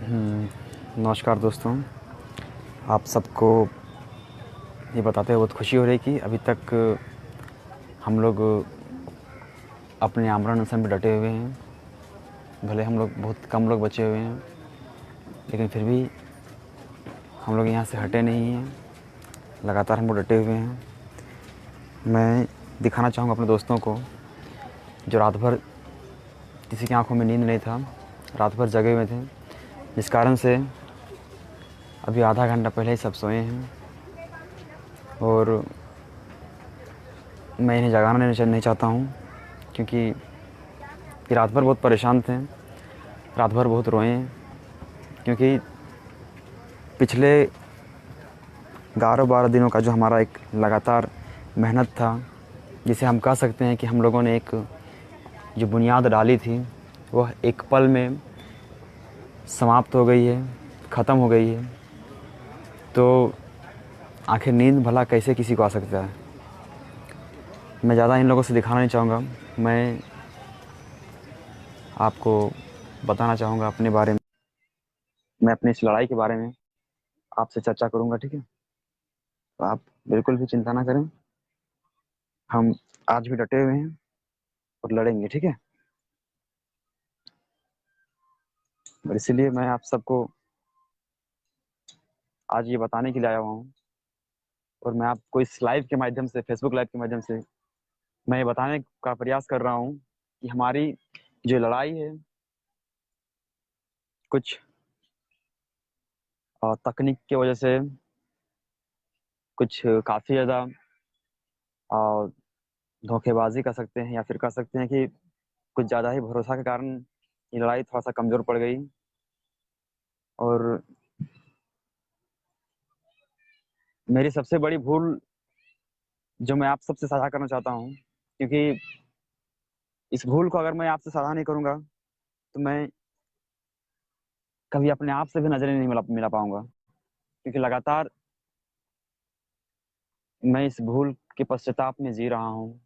नमस्कार दोस्तों। आप सबको ये बताते हुए बहुत खुशी हो रही कि अभी तक हम लोग अपने आमरण अनशन में डटे हुए हैं। भले हम लोग बहुत कम लोग बचे हुए हैं, लेकिन फिर भी हम लोग यहाँ से हटे नहीं हैं। लगातार हम लोग डटे हुए हैं। मैं दिखाना चाहूँगा अपने दोस्तों को जो रात भर किसी की आंखों में नींद नहीं था, रात भर जगे हुए थे, जिस कारण से अभी आधा घंटा पहले ही सब सोए हैं। और मैं इन्हें जगाना नहीं चाहता हूँ, क्योंकि ये रात भर बहुत परेशान थे, रात भर बहुत रोए हैं, क्योंकि पिछले 11-12 दिनों का जो हमारा एक लगातार मेहनत था, जिसे हम कह सकते हैं कि हम लोगों ने एक जो बुनियाद डाली थी, वह एक पल में समाप्त हो गई है, ख़त्म हो गई है। तो आखिर नींद भला कैसे किसी को आ सकता है। मैं ज़्यादा इन लोगों से दिखाना नहीं चाहूँगा। मैं आपको बताना चाहूँगा अपने बारे में। मैं अपनी इस लड़ाई के बारे में आपसे चर्चा करूँगा, ठीक है? तो आप बिल्कुल भी चिंता ना करें। हम आज भी डटे हुए हैं और लड़ेंगे, ठीक है? और इसीलिए मैं आप सबको आज ये बताने के लिए आया हुआ हूँ, और मैं आपको इस लाइव के माध्यम से, फेसबुक लाइव के माध्यम से मैं ये बताने का प्रयास कर रहा हूँ कि हमारी जो लड़ाई है, कुछ तकनीक की वजह से, कुछ काफ़ी ज़्यादा धोखेबाजी कर सकते हैं, या फिर कह सकते हैं कि कुछ ज़्यादा ही भरोसा के कारण ये लड़ाई थोड़ा सा कमज़ोर पड़ गई। और मेरी सबसे बड़ी भूल जो मैं आप सबसे साझा करना चाहता हूँ, क्योंकि इस भूल को अगर मैं आपसे साझा नहीं करूँगा तो मैं कभी अपने आप से भी नजरें नहीं मिला पाऊंगा, क्योंकि लगातार मैं इस भूल के पश्चाताप में जी रहा हूँ।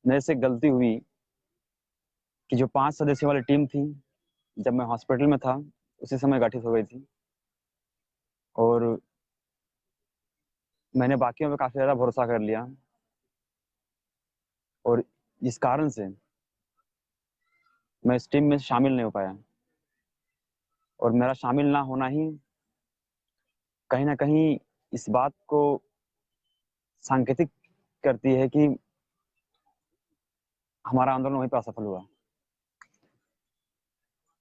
मेरे से गलती हुई कि जो 5 सदस्यों वाली टीम थी, जब मैं हॉस्पिटल में था उसी समय गठित हो गई थी, और मैंने बाकियों पे काफ़ी ज़्यादा भरोसा कर लिया, और इस कारण से मैं इस टीम में शामिल नहीं हो पाया। और मेरा शामिल ना होना ही कहीं ना कहीं इस बात को सांकेतिक करती है कि हमारा आंदोलन वहीं पर असफल हुआ।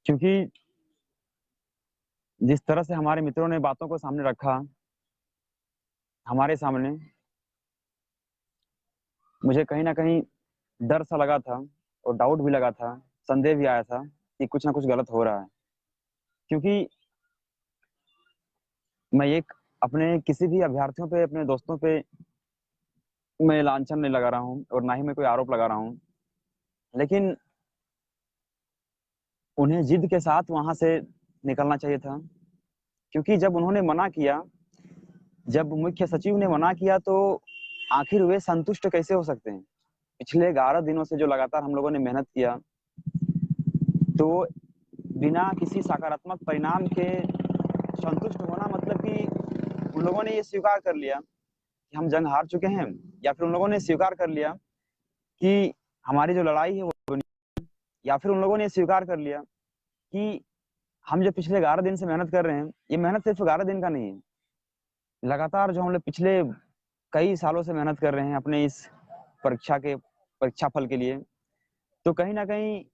क्योंकि जिस तरह से हमारे मित्रों ने बातों को सामने रखा हमारे सामने, मुझे कहीं ना कहीं डर सा लगा था, और डाउट भी लगा था, संदेह भी आया था कि कुछ ना कुछ गलत हो रहा है। क्योंकि मैं एक अपने किसी भी अभ्यर्थियों पे, अपने दोस्तों पे मैं लांछन नहीं लगा रहा हूँ, और ना ही मैं कोई आरोप लगा रहा हूँ, लेकिन उन्हें जिद के साथ वहां से निकलना चाहिए था। क्योंकि जब उन्होंने मना किया, जब मुख्य सचिव ने मना किया, तो आखिर वे संतुष्ट कैसे हो सकते हैं? पिछले 11 दिनों से जो लगातार हम लोगों ने मेहनत किया, तो बिना किसी सकारात्मक परिणाम के संतुष्ट होना मतलब कि उन लोगों ने ये स्वीकार कर लिया कि हम जंग हार चुके हैं, या फिर उन लोगों ने स्वीकार कर लिया कि हमारी जो लड़ाई है वो, या फिर उन लोगों ने स्वीकार कर लिया कि हम जो पिछले 11 दिन से मेहनत कर रहे हैं, ये मेहनत सिर्फ 11 दिन का नहीं है। लगातार जो हम लोग पिछले कई सालों से मेहनत कर रहे हैं अपने इस परीक्षा फल के लिए, तो कहीं ना कहीं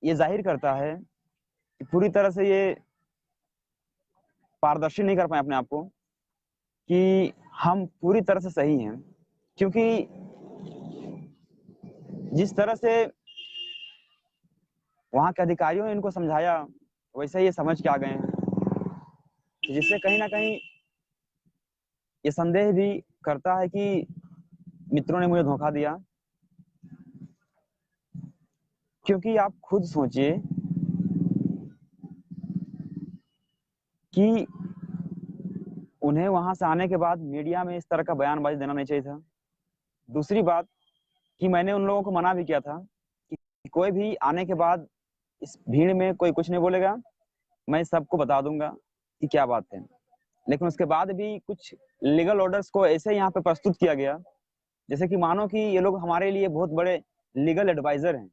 ये जाहिर करता है कि पूरी तरह से ये पारदर्शी नहीं कर पाए अपने आप को कि हम पूरी तरह से सही हैं। क्योंकि जिस तरह से वहां के अधिकारियों ने इनको समझाया, वैसे ही ये समझ के आ गए हैं, जिससे कहीं ना कहीं ये संदेह भी करता है कि मित्रों ने मुझे धोखा दिया। क्योंकि आप खुद सोचिए कि उन्हें वहां से आने के बाद मीडिया में इस तरह का बयानबाजी देना नहीं चाहिए था। दूसरी बात कि मैंने उन लोगों को मना भी किया था कि कोई भी आने के बाद इस भीड़ में कोई कुछ नहीं बोलेगा, मैं सबको बता दूंगा कि क्या बात है। लेकिन उसके बाद भी कुछ लीगल ऑर्डर्स को ऐसे यहाँ पे प्रस्तुत किया गया जैसे कि मानो कि ये लोग हमारे लिए बहुत बड़े लीगल एडवाइजर हैं।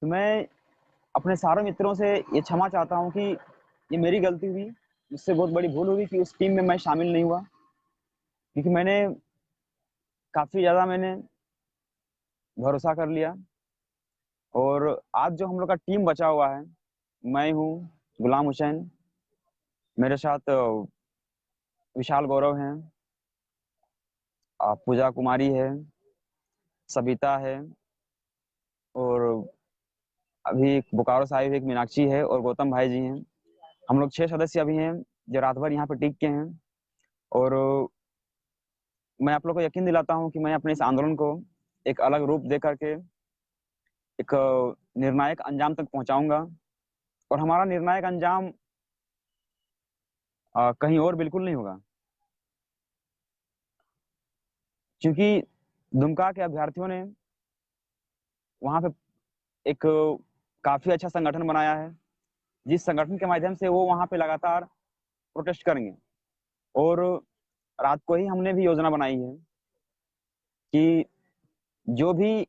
तो मैं अपने सारे मित्रों से ये क्षमा चाहता हूँ कि ये मेरी गलती हुई, मुझसे बहुत बड़ी भूल हुई कि उस टीम में मैं शामिल नहीं हुआ, क्योंकि काफी ज्यादा मैंने भरोसा कर लिया। और आज जो हम लोग का टीम बचा हुआ है, मैं हूँ गुलाम हुसैन, मेरे साथ विशाल गौरव हैं, पूजा कुमारी है, सबिता है, और अभी एक बोकारो साहिब, एक मीनाक्षी है, और गौतम भाई जी हैं। हम लोग 6 सदस्य अभी हैं जो रात भर यहाँ पे टिक के हैं। और मैं आप लोग को यकीन दिलाता हूँ कि मैं अपने इस आंदोलन को एक अलग रूप दे करके एक निर्णायक अंजाम तक पहुंचाऊंगा। और हमारा निर्णायक अंजाम कहीं और बिल्कुल नहीं होगा, क्योंकि दुमका के अभ्यर्थियों ने वहां पे एक काफी अच्छा संगठन बनाया है, जिस संगठन के माध्यम से वो वहां पे लगातार प्रोटेस्ट करेंगे। और रात को ही हमने भी योजना बनाई है कि जो भी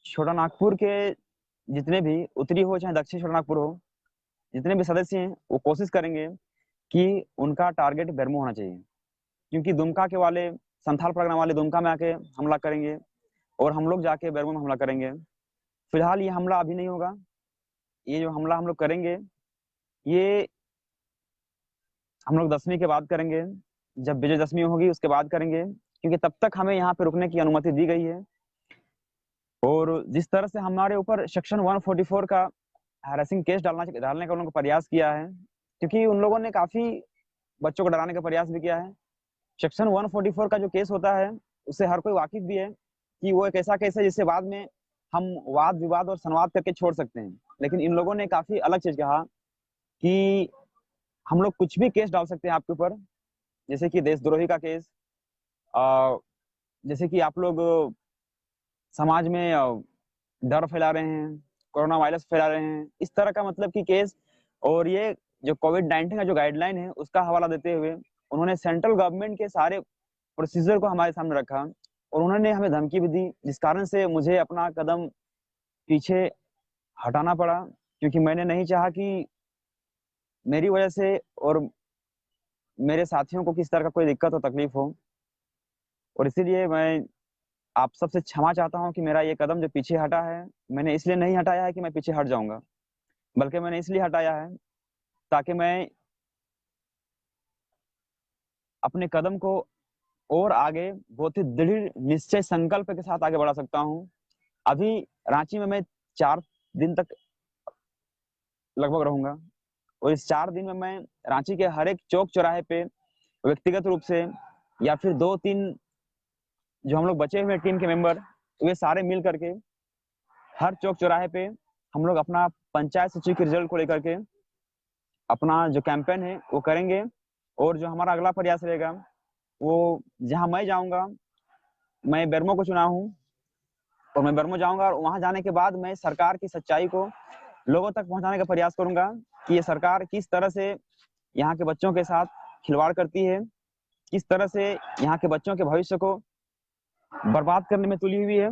छोटा नागपुर के जितने भी उत्तरी हो चाहे दक्षिण छोटा नागपुर हो, जितने भी सदस्य हैं वो कोशिश करेंगे कि उनका टारगेट बेरमो होना चाहिए, क्योंकि दुमका के वाले, संथाल परगना वाले दुमका में आके हमला करेंगे और हम लोग जाके बेरमो में हमला करेंगे। फिलहाल ये हमला अभी नहीं होगा। ये जो हमला हम लोग करेंगे, ये हम लोग 10वीं के बाद करेंगे, जब विजयदशमी होगी उसके बाद करेंगे, क्योंकि तब तक हमें यहाँ पे रुकने की अनुमति दी गई है। और जिस तरह से हमारे ऊपर सेक्शन 144 का हैरेसिंग केस डालने का उन लोगों को प्रयास किया है, क्योंकि उन लोगों ने काफी बच्चों को डराने का प्रयास भी किया है। सेक्शन 144 का जो केस होता है, उससे हर कोई वाकिफ भी है कि वो एक ऐसा केस है जिससे बाद में हम वाद विवाद और संवाद करके छोड़ सकते हैं। लेकिन इन लोगों ने काफी अलग चीज कहा कि हम लोग कुछ भी केस डाल सकते हैं आपके ऊपर, जैसे कि देशद्रोही का केस, अ, जैसे कि आप लोग समाज में डर फैला रहे हैं, कोरोना वायरस फैला रहे हैं, इस तरह का मतलब कि केस। और ये जो कोविड-19 का जो गाइडलाइन है उसका हवाला देते हुए उन्होंने सेंट्रल गवर्नमेंट के सारे प्रोसीजर को हमारे सामने रखा, और उन्होंने हमें धमकी भी दी, जिस कारण से मुझे अपना कदम पीछे हटाना पड़ा, क्योंकि मैंने नहीं चाहा कि मेरी वजह से और मेरे साथियों को किस तरह का कोई दिक्कत हो, तकलीफ हो। और इसीलिए मैं आप सबसे क्षमा चाहता हूँ कि मेरा ये कदम जो पीछे हटा है, मैंने इसलिए नहीं हटाया है कि मैं पीछे हट जाऊंगा, बल्कि मैंने इसलिए हटाया है ताकि मैं अपने कदम को और आगे बहुत ही दृढ़ निश्चय संकल्प के साथ आगे बढ़ा सकता हूँ। अभी रांची में मैं 4 दिन तक लगभग रहूंगा, और इस 4 दिन में मैं रांची के हर एक चौक चौराहे पे व्यक्तिगत रूप से, या फिर 2-3 जो हम लोग बचे हुए टीम के मेंबर, वे सारे मिल करके हर चौक चौराहे पे हम लोग अपना पंचायत सचिव के रिजल्ट को लेकर के अपना जो कैंपेन है वो करेंगे। और जो हमारा अगला प्रयास रहेगा, वो जहां मैं जाऊंगा, मैं बेरमो को चुना हूँ, और मैं बेरमो जाऊंगा, और वहां जाने के बाद मैं सरकार की सच्चाई को लोगों तक पहुंचाने का प्रयास करूंगा कि ये सरकार किस तरह से यहाँ के बच्चों के साथ खिलवाड़ करती है, किस तरह से यहाँ के बच्चों के भविष्य को बर्बाद करने में तुली हुई है।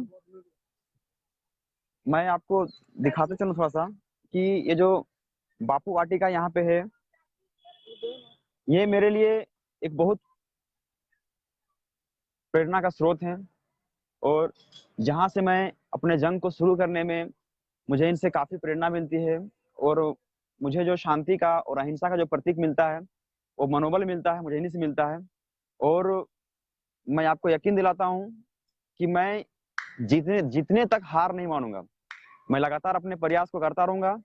मैं आपको दिखाते चलूं थोड़ा सा कि ये जो बापू वाटिका यहाँ पे है, ये मेरे लिए एक बहुत प्रेरणा का स्रोत है। और जहाँ से मैं अपने जंग को शुरू करने में मुझे इनसे काफी प्रेरणा मिलती है, और मुझे जो शांति का और अहिंसा का जो प्रतीक मिलता है, वो मनोबल मिलता है, मुझे इन्हीं से मिलता है। और मैं आपको यकीन दिलाता हूँ कि मैं जितने जितने तक हार नहीं मानूंगा, मैं लगातार अपने प्रयास को करता रहूंगा।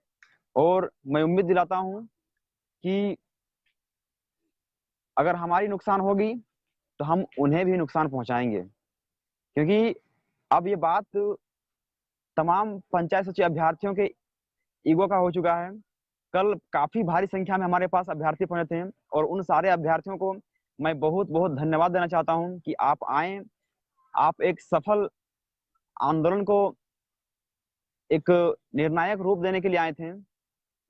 और मैं उम्मीद दिलाता हूँ कि अगर हमारी नुकसान होगी तो हम उन्हें भी नुकसान पहुंचाएंगे, क्योंकि अब ये बात तमाम पंचायत सचिव अभ्यर्थियों के ईगो का हो चुका है। कल काफी भारी संख्या में हमारे पास अभ्यर्थी पहुंचे थे, और उन सारे अभ्यर्थियों को मैं बहुत बहुत धन्यवाद देना चाहता हूं कि आप आए, आप एक सफल आंदोलन को एक निर्णायक रूप देने के लिए आए थे,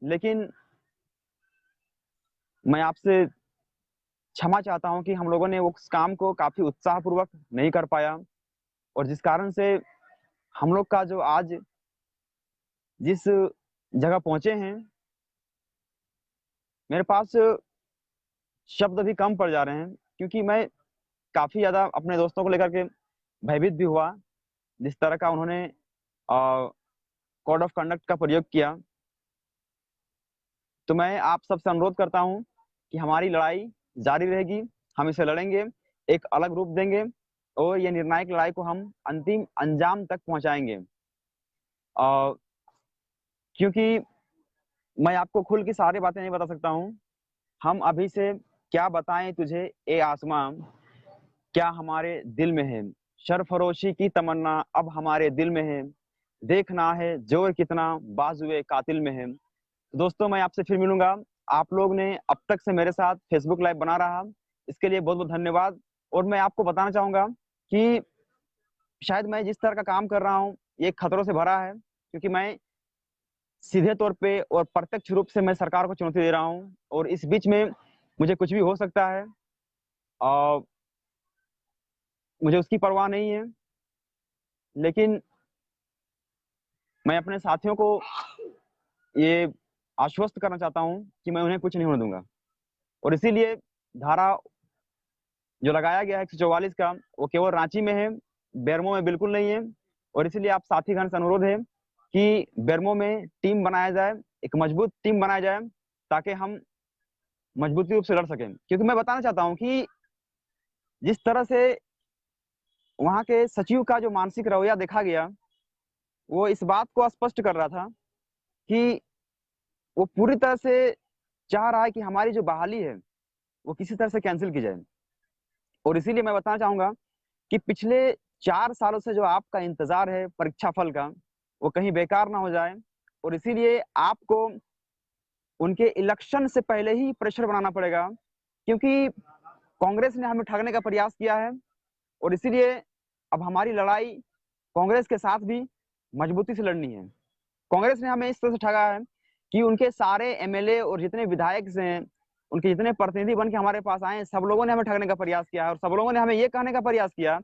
लेकिन मैं आपसे क्षमा चाहता हूं कि हम लोगों ने उस काम को काफी उत्साहपूर्वक नहीं कर पाया, और जिस कारण से हम लोग का जो आज जिस जगह पहुंचे हैं, मेरे पास शब्द भी कम पड़ जा रहे हैं, क्योंकि मैं काफी ज्यादा अपने दोस्तों को लेकर के भयभीत भी हुआ। जिस तरह का उन्होंने कोड ऑफ कंडक्ट का प्रयोग किया, तो मैं आप सबसे अनुरोध करता हूं कि हमारी लड़ाई जारी रहेगी, हम इसे लड़ेंगे, एक अलग रूप देंगे, और ये निर्णायक लड़ाई को हम अंतिम अंजाम तक पहुंचाएंगे। क्योंकि मैं आपको खुल की सारी बातें नहीं बता सकता हूँ। हम अभी से क्या बताएं तुझे ए आसमां, क्या हमारे दिल में है, सरफरोशी की तमन्ना अब हमारे दिल में है, देखना है जोर कितना बाजुए कातिल में है। तो दोस्तों, मैं आपसे फिर मिलूंगा। आप लोग ने अब तक से मेरे साथ फेसबुक लाइव बना रहा, इसके लिए बहुत बहुत धन्यवाद। और मैं आपको बताना चाहूंगा कि शायद मैं जिस तरह का काम कर रहा हूँ ये खतरों से भरा है, क्योंकि मैं सीधे तौर पे और प्रत्यक्ष रूप से मैं सरकार को चुनौती दे रहा हूँ, और इस बीच में मुझे कुछ भी हो सकता है, और मुझे उसकी परवाह नहीं है। लेकिन मैं अपने साथियों को ये आश्वस्त करना चाहता हूँ कि मैं उन्हें कुछ नहीं होने दूंगा, और इसीलिए धारा जो लगाया गया है 144 का, वो केवल रांची में है, बेरमो में बिल्कुल नहीं है। और इसीलिए आप साथीगण से अनुरोध है कि बेरमो में टीम बनाया जाए, एक मजबूत टीम बनाया जाए, ताकि हम मजबूती रूप से लड़ सकें। क्योंकि मैं बताना चाहता हूँ कि जिस तरह से वहां के सचिव का जो मानसिक रवैया देखा गया, वो इस बात को स्पष्ट कर रहा था कि वो पूरी तरह से चाह रहा है कि हमारी जो बहाली है वो किसी तरह से कैंसिल की जाए। और इसीलिए मैं बताना चाहूंगा कि पिछले 4 सालों से जो आपका इंतजार है परीक्षा फल का, वो कहीं बेकार ना हो जाए। और इसीलिए आपको उनके इलेक्शन से पहले ही प्रेशर बनाना पड़ेगा, क्योंकि कांग्रेस ने हमें ठगने का प्रयास किया है। और इसीलिए अब हमारी लड़ाई कांग्रेस के साथ भी मजबूती से लड़नी है। कांग्रेस ने हमें इस तरह से ठगा है कि उनके सारे एमएलए और जितने विधायक हैं, उनके जितने प्रतिनिधि बन के हमारे पास आए हैं, सब लोगों ने हमें ठगने का प्रयास किया है, और सब लोगों ने हमें ये कहने का प्रयास किया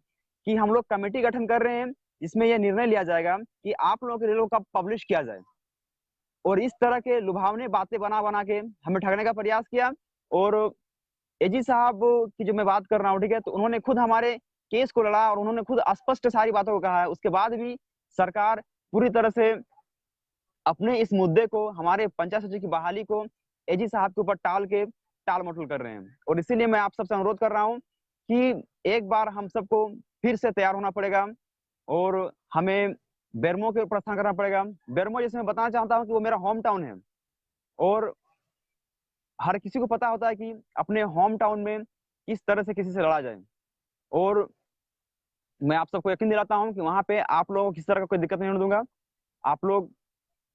कि हम लोग कमेटी गठन कर रहे हैं, जिसमें यह निर्णय लिया जाएगा कि आप लोगों के रिजल्ट कब पब्लिश किया जाए। और इस तरह के लुभावने बातें बना बना के हमें ठगने का प्रयास किया। और एजी साहब की जो मैं बात कर रहा हूँ, ठीक है, तो उन्होंने खुद हमारे केस को लड़ा, और उन्होंने खुद स्पष्ट सारी बातों को कहा है। उसके बाद भी सरकार पूरी तरह से अपने इस मुद्दे को, हमारे पंचायत सचिव की बहाली को एजी साहब के ऊपर टाल के टाल मटोल कर रहे हैं। और इसीलिए मैं आप सबसे अनुरोध कर रहा हूँ कि एक बार हम सबको फिर से तैयार होना पड़ेगा, और हमें बेरमो के प्रस्थान करना पड़ेगा। बेरमो, जैसे मैं बताना चाहता हूँ कि वो मेरा होम टाउन है, और हर किसी को पता होता है कि अपने होम टाउन में किस तरह से किसी से लड़ा जाए। और मैं आप सबको यकीन दिलाता हूँ कि वहां पे आप लोगों को किसी तरह का कोई दिक्कत नहीं होने दूंगा। आप लोग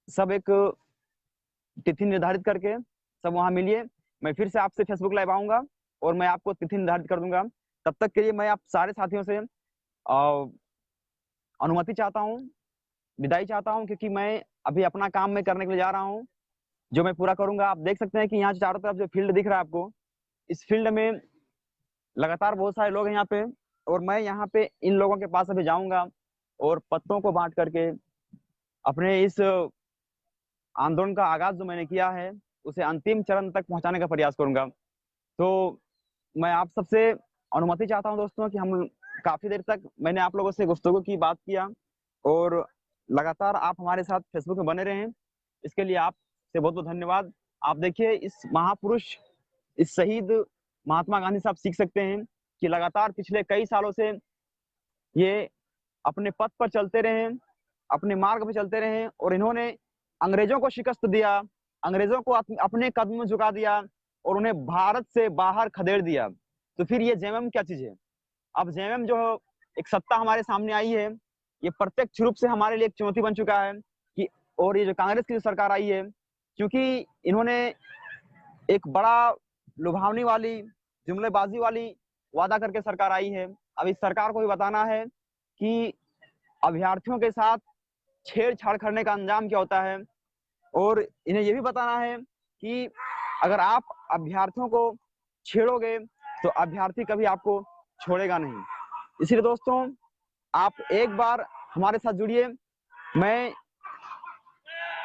सब एक तिथि निर्धारित करके सब वहां मिलिए। मैं फिर से आपसे फेसबुक लाइव आऊंगा, और मैं आपको तिथि निर्धारित कर दूंगा। तब तक के लिए मैं आप सारे साथियों से अनुमति चाहता हूँ, विदाई चाहता हूँ, क्योंकि मैं अभी अपना काम मैं करने के लिए जा रहा हूँ, जो मैं पूरा करूंगा। आप देख सकते हैं कि यहाँ चारों तरफ जो फील्ड दिख रहा है आपको, इस फील्ड में लगातार बहुत सारे लोग हैं यहाँ पे, और मैं यहाँ पे इन लोगों के पास अभी जाऊंगा, और पत्तों को बांट करके अपने इस आंदोलन का आगाज जो मैंने किया है उसे अंतिम चरण तक पहुंचाने का प्रयास करूंगा। तो मैं आप सबसे अनुमति चाहता हूं दोस्तों कि हम काफी देर तक मैंने आप लोगों से गुफ्तगू की बात किया, और लगातार आप हमारे साथ फेसबुक में बने रहे, इसके लिए आपसे बहुत बहुत धन्यवाद। आप देखिए, इस महापुरुष, इस शहीद महात्मा गांधी से आप सीख सकते हैं कि लगातार पिछले कई सालों से ये अपने पथ पर चलते रहे, अपने मार्ग पर चलते रहे, और इन्होंने अंग्रेजों को शिकस्त दिया, अंग्रेजों को अपने कदम में झुका दिया, और उन्हें भारत से बाहर खदेड़ दिया। तो फिर ये जेएमएम क्या चीज है? अब जेएमएम जो एक सत्ता हमारे सामने आई है, ये प्रत्यक्ष रूप से हमारे लिए एक चुनौती बन चुका है कि, और ये जो कांग्रेस की जो सरकार आई है, क्योंकि इन्होंने एक बड़ा लुभावनी वाली, जुमलेबाजी वाली वादा करके सरकार आई है। अब इस सरकार को भी बताना है कि अभ्यर्थियों के साथ छेड़छाड़ करने का अंजाम क्या होता है, और इन्हें ये भी बताना है कि अगर आप अभ्यर्थियों को छेड़ोगे तो अभ्यर्थी कभी आपको छोड़ेगा नहीं। इसलिए दोस्तों, आप एक बार हमारे साथ जुड़िए। मैं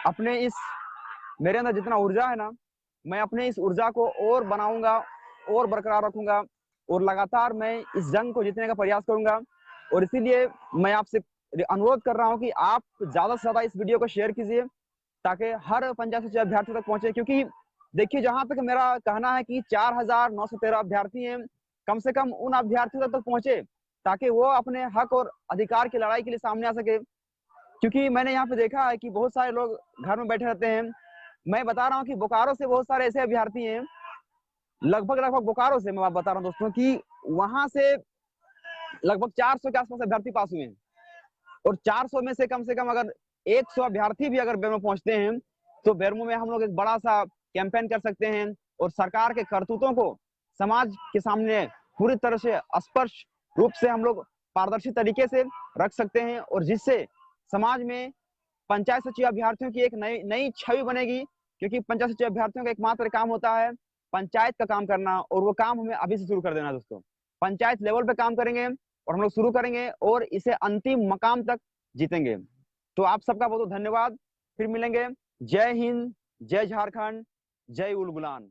अपने इस मेरे अंदर जितना ऊर्जा है ना, मैं अपने इस ऊर्जा को और बनाऊंगा और बरकरार रखूंगा, और लगातार मैं इस जंग को जीतने का प्रयास करूंगा। और इसीलिए मैं आपसे अनुरोध कर रहा हूं कि आप ज्यादा से ज्यादा इस वीडियो को शेयर कीजिए, ताकि हर पंचायत सचिव अभ्यर्थी तक पहुंचे। क्योंकि देखिए, जहां तक मेरा कहना है कि 4,913 अभ्यर्थी हैं, कम से कम उन अभ्यर्थियों तक पहुंचे ताकि वो अपने हक और अधिकार की लड़ाई के लिए सामने आ सके। क्योंकि मैंने यहाँ पे देखा है कि बहुत सारे लोग घर में बैठे रहते हैं। मैं बता रहा हूँ कि बोकारो से बहुत सारे ऐसे अभ्यर्थी हैं, लगभग बोकारो से मैं बता रहा हूँ दोस्तों, कि वहां से लगभग 400 के आसपास अभ्यर्थी पास हुए हैं। और 400 में से कम अगर 100 अभ्यर्थी भी अगर बेरमो पहुंचते हैं, तो बेरमो में हम लोग एक बड़ा सा कैंपेन कर सकते हैं और सरकार के करतूतों को समाज के सामने पूरी तरह से स्पष्ट रूप से हम लोग पारदर्शी तरीके से रख सकते हैं, और जिससे समाज में पंचायत सचिव अभ्यर्थियों की एक नई छवि बनेगी। क्योंकि पंचायत सचिव अभ्यर्थियों का एकमात्र काम होता है पंचायत का काम करना, और वो काम हमें अभी से शुरू कर देना दोस्तों। पंचायत लेवल पे काम करेंगे और हम लोग शुरू करेंगे और इसे अंतिम मकाम तक जीतेंगे। तो आप सबका बहुत बहुत धन्यवाद। फिर मिलेंगे। जय हिंद, जय झारखंड, जय उल गुलान।